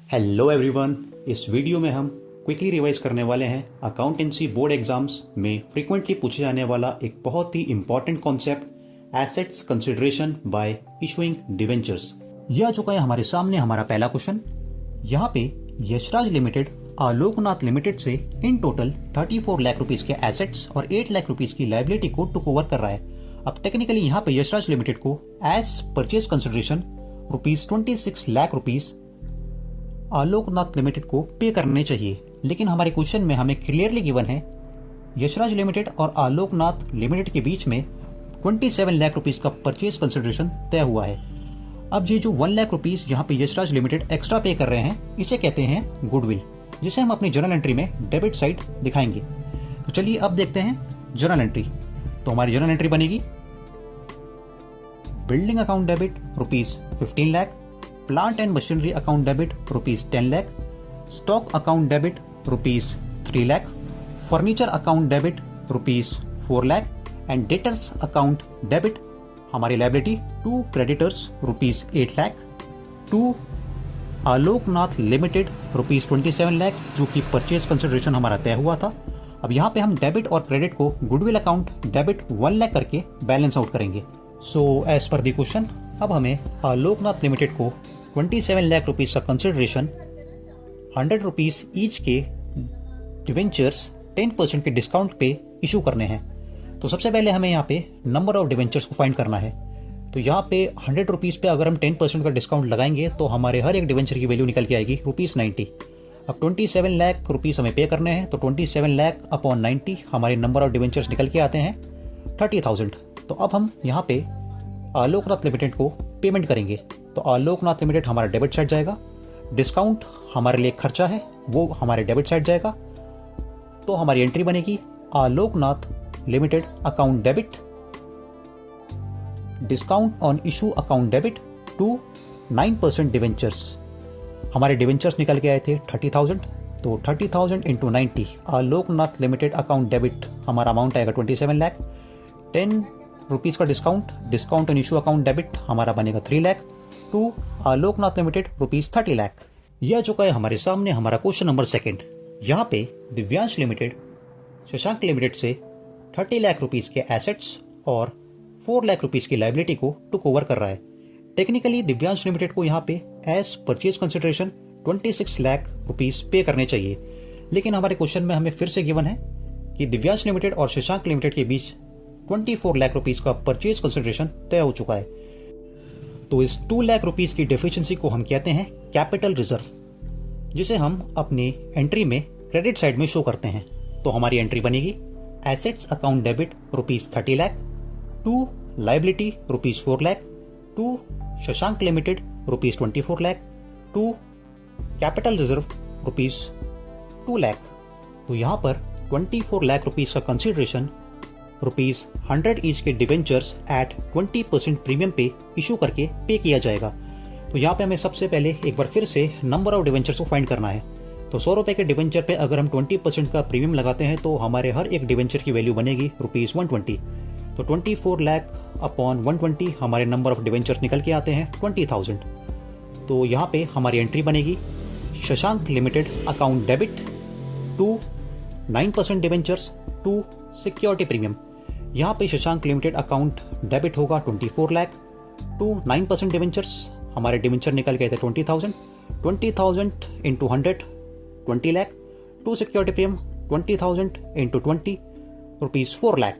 Hello everyone, इस video में हम क्विकली रिवाइज करने वाले हैं अकाउंटेंसी बोर्ड एग्जाम्स में फ्रीक्वेंटली पूछे जाने वाला एक बहुत ही important concept assets consideration by issuing debentures. यह आ चुका है हमारे सामने हमारा पहला क्वेश्चन। यहाँ पे यशराज लिमिटेड आलोकनाथ लिमिटेड से इन टोटल 34 लाख रुपीस के एसेट्स और 8 लाख रुपीस की लायबिलिटी को टुक ओवर कर रहा है। अब टेक्निकली यहाँ पे यशराज लिमिटेड को as purchase consideration ₹26 lakh rupees Aloknath limited को पे करने चाहिए, लेकिन हमारे क्वेश्चन में हमें क्लियरली गिवन है यशराज लिमिटेड और आलोकनाथ लिमिटेड के बीच में 27 लाख रुपीस का परचेज कंसिडरेशन तय हुआ है। अब ये जो 1 लाख रुपीस यहाँ पे यशराज लिमिटेड एक्स्ट्रा पे कर रहे हैं, इसे कहते हैं गुडविल, जिसे हम अपनी जर्नल एंट्री में डेबिट साइड दिखाएंगे। तो चलिए अब देखते हैं जर्नल एंट्री। तो हमारी जर्नल एंट्री बनेगी building account debit ₹15 lakh, plant and machinery account debit ₹10 lakh, stock account debit ₹3 lakh, furniture account debit ₹4 lakh and debtors account debit हमारी liability to creditors ₹8 lakh, to Aloknath limited ₹27 lakh जो कि परचेज कंसिडरेशन हमारा तय हुआ था। अब यहाँ पे हम डेबिट और क्रेडिट को गुडविल अकाउंट डेबिट 1 लाख करके बैलेंस आउट करेंगे। So as per the question, अब हमें आलोकनाथ लिमिटेड को 27 लाख रुपीस का कंसिडरेशन 100 रुपीस ईच के डिवेंचर्स 10% के डिस्काउंट पे इशू करने हैं। तो सबसे पहले हमें यहाँ पे नंबर ऑफ डिवेंचर्स को फाइंड करना है। तो यहाँ पे 100 रुपीस पे अगर हम 10% का डिस्काउंट लगाएंगे तो हमारे हर एक डिवेंचर की वैल्यू निकल के आएगी ₹90। अब 27 लाख रुपीस हमें पे करने हैं, तो 27 लाख अपॉन 90 हमारे नंबर ऑफ डिवेंचर्स निकल के आते हैं 30,000। तो अब हम यहाँ पे आलोकनाथ लिमिटेड को पेमेंट करेंगे। तो आलोकनाथ लिमिटेड हमारा डेबिट साइड जाएगा, डिस्काउंट हमारे लिए खर्चा है वो हमारे डेबिट साइड जाएगा। तो हमारी एंट्री बनेगी Aloknath limited account debit discount on issue account debit to 9% debentures. हमारे डिवेंचर्स निकल के आए थे 30,000, तो 30,000 into 90 Aloknath limited account debit हमारा अमाउंट आएगा 27 लाख। 10 रुपीज का discount on issue account debit हमारा बनेगा 3 लाख टू आलोकनाथ लिमिटेड ₹30 लाख। यह आ चुका है हमारे सामने हमारा क्वेश्चन नंबर 2। यहाँ पे दिव्यांश लिमिटेड शशांक लिमिटेड से 30 लाख रुपीस के एसेट्स और 4 लाख रुपीस की लायबिलिटी को टुक ओवर कर रहा है। टेक्निकली दिव्यांश लिमिटेड को यहाँ पे as purchase consideration 26 lakh rupees pay करने चाहिए, लेकिन हमारे क्वेश्चन में हमें फिर से गिवन है कि दिव्यांश लिमिटेड और शशांक लिमिटेड के बीच 24 लाख रुपीस का परचेज कंसिडरेशन तय हो चुका है। तो इस 2 लाख रुपीस की डेफिशिएंसी को हम कहते हैं कैपिटल रिजर्व, जिसे हम अपनी एंट्री में क्रेडिट साइड में शो करते हैं। तो हमारी एंट्री बनेगी assets account debit ₹30 lakh, to liability ₹4 lakh, to Shashank limited ₹24 lakh, to capital reserve ₹2 lakh. तो यहाँ पर 24 लाख रुपीस का कंसिडरेशन ₹100 ईच के डिवेंचर्स एट 20% प्रीमियम पे इशू करके पे किया जाएगा। तो यहाँ पे हमें सबसे पहले एक बार फिर से नंबर ऑफ डिवेंचर्स को फाइंड करना है। तो 100 रुपए के डिवेंचर पे अगर हम 20% का प्रीमियम लगाते हैं तो हमारे हर एक डिवेंचर की वैल्यू बनेगी ₹120। तो 24 लाख अपॉन 120 हमारे नंबर ऑफ डिवेंचर्स निकल के आते हैं 20,000। तो यहाँ पे हमारी एंट्री बनेगी Shashank limited account debit to 9% debentures to security premium. यहाँ पे शशांक लिमिटेड अकाउंट डेबिट होगा 24 लाख टू 9% डिवेंचर्स। हमारे डिवेंचर निकल गए थे 20,000 into 100 20 lakh, to security premium 20,000 into 20 ₹4 lakh.